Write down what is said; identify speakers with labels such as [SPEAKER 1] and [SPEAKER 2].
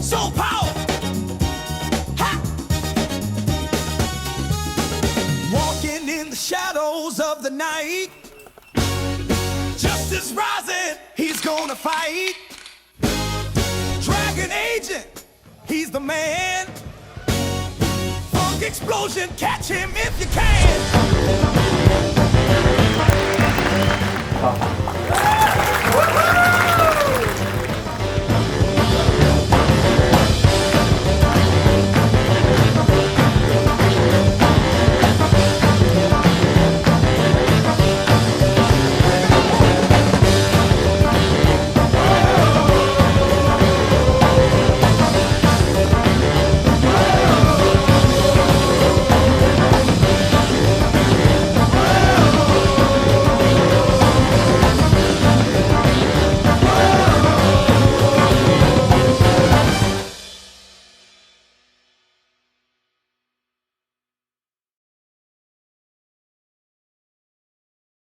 [SPEAKER 1] So power. Ha! Walking in the shadows of the night. Justice rising, he's gonna fight. Dragon agent, he's the man. Funk explosion, catch him if you can.